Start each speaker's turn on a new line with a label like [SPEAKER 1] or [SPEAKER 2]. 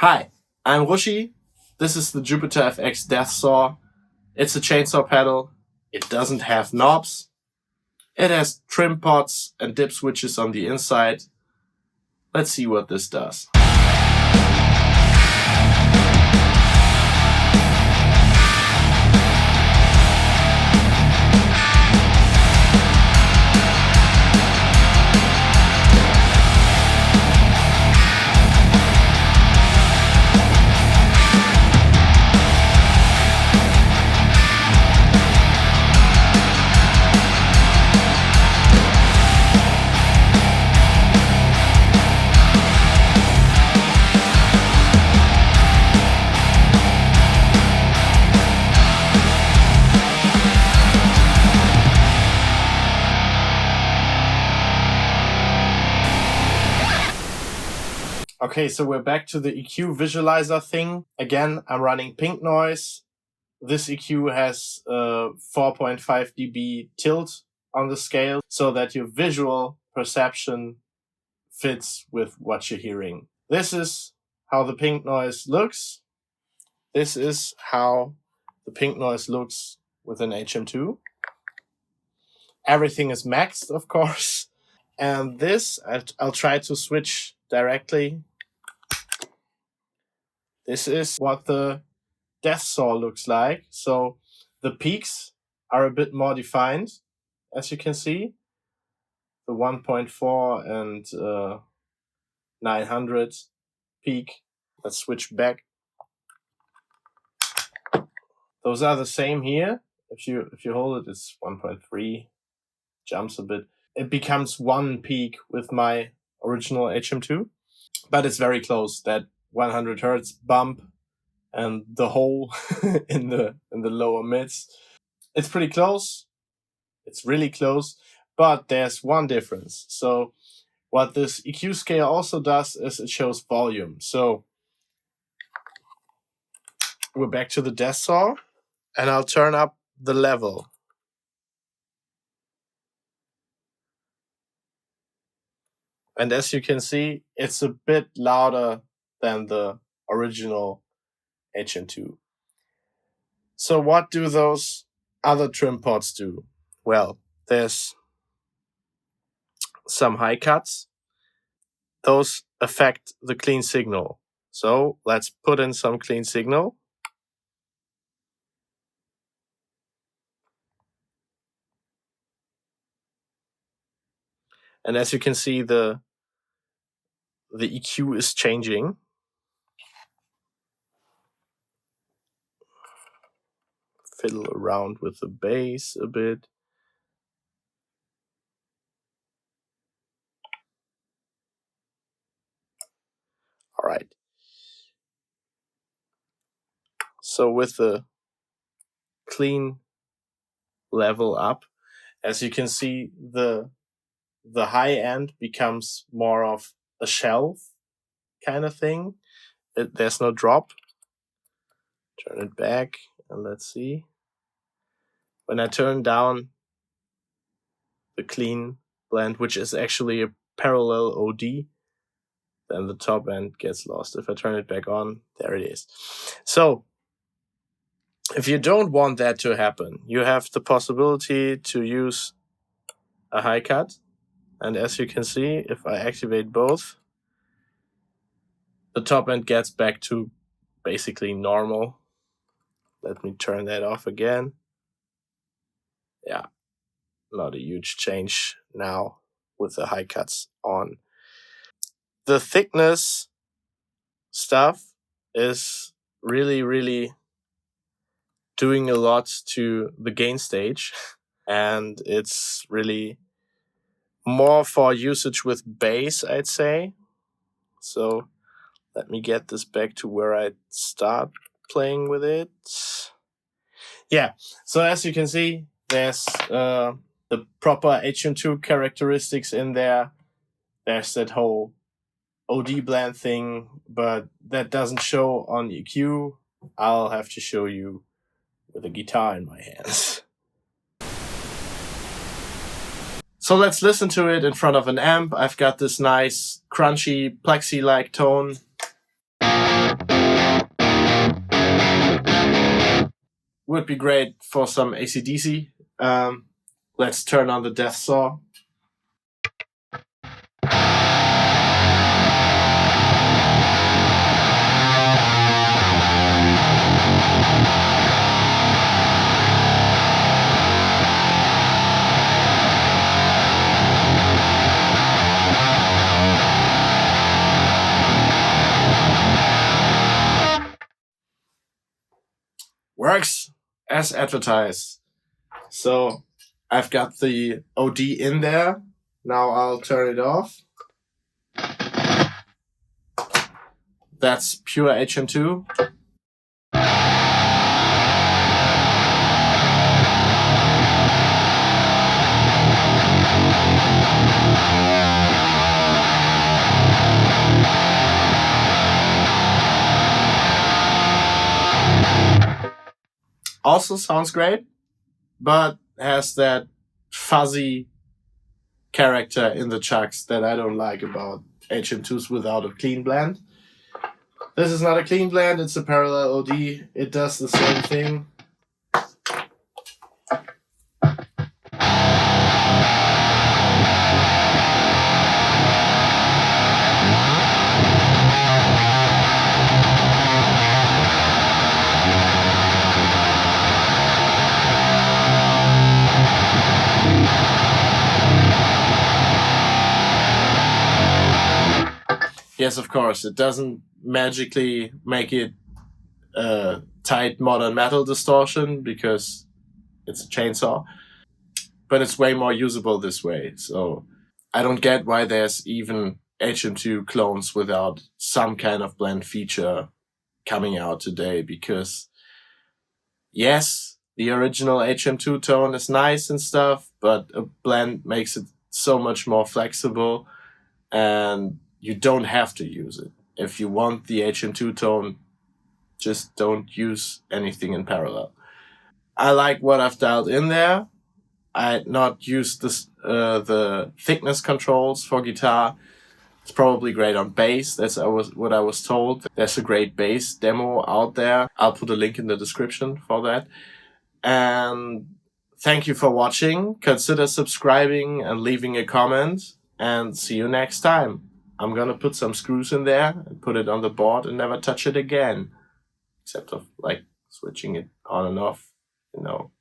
[SPEAKER 1] Hi, I'm Rushi. This is the JPTR FX DEATHSAW. It's a chainsaw pedal. It doesn't have knobs. It has trim pots and dip switches on the inside. Let's see what this does. Okay, so we're back to the EQ visualizer thing. Again, I'm running pink noise. This EQ has 4.5 dB tilt on the scale so that your visual perception fits with what you're hearing. This is how the pink noise looks. This is how the pink noise looks with an HM2. Everything is maxed, of course. And this, I'll try to switch directly. This is what the DEATHSAW looks like. So the peaks are a bit more defined, as you can see. The 1.4 and 900 peak. Let's switch back. Those are the same here. If you hold it, it's 1.3. Jumps a bit. It becomes one peak with my original HM2, but it's very close. That 100 hertz bump and the hole in the lower mids. It's pretty close. It's really close, but there's one difference. So what this EQ scale also does is it shows volume. So we're back to the DEATHSAW, and I'll turn up the level. And as you can see, it's a bit louder than the original HM2. So what do those other trim pots do? Well, there's some high cuts. Those affect the clean signal. So let's put in some clean signal. And as you can see, the EQ is changing. Fiddle around with the bass a bit. All right. So with the clean level up, as you can see, the high end becomes more of a shelf kind of thing. There's no drop. Turn it back and let's see. When I turn down the clean blend, which is actually a parallel OD, then the top end gets lost. If I turn it back on, there it is. So if you don't want that to happen, you have the possibility to use a high cut. And as you can see, if I activate both, the top end gets back to basically normal. Let me turn that off again. Yeah, not a huge change now with the high cuts on. The thickness stuff is really, really doing a lot to the gain stage. And it's really more for usage with bass, I'd say. So let me get this back to where I start playing with it. Yeah, so as you can see, there's the proper HM2 characteristics in there. There's that whole OD blend thing, but that doesn't show on EQ. I'll have to show you with a guitar in my hands. So let's listen to it in front of an amp. I've got this nice crunchy plexi-like tone. would be great for some AC/DC. Let's turn on the DEATHSAW. Works as advertised. So I've got the OD in there. Now I'll turn it off. That's pure HM2. Also sounds great, but has that fuzzy character in the chucks that I don't like about HM2s without a clean blend. This is not a clean blend, it's a parallel OD. It does the same thing. Yes, of course, it doesn't magically make it a tight modern metal distortion because it's a chainsaw, but it's way more usable this way. So I don't get why there's even HM2 clones without some kind of blend feature coming out today, because yes, the original HM2 tone is nice and stuff, but a blend makes it so much more flexible, and you don't have to use it. If you want the HM2 tone, just don't use anything in parallel. I like what I've dialed in there. I had not used this, the thickness controls for guitar. It's probably great on bass. That's what I was told. There's a great bass demo out there. I'll put a link in the description for that. And thank you for watching. Consider subscribing and leaving a comment. And see you next time. I'm gonna put some screws in there and put it on the board and never touch it again. Except of like switching it on and off, you know.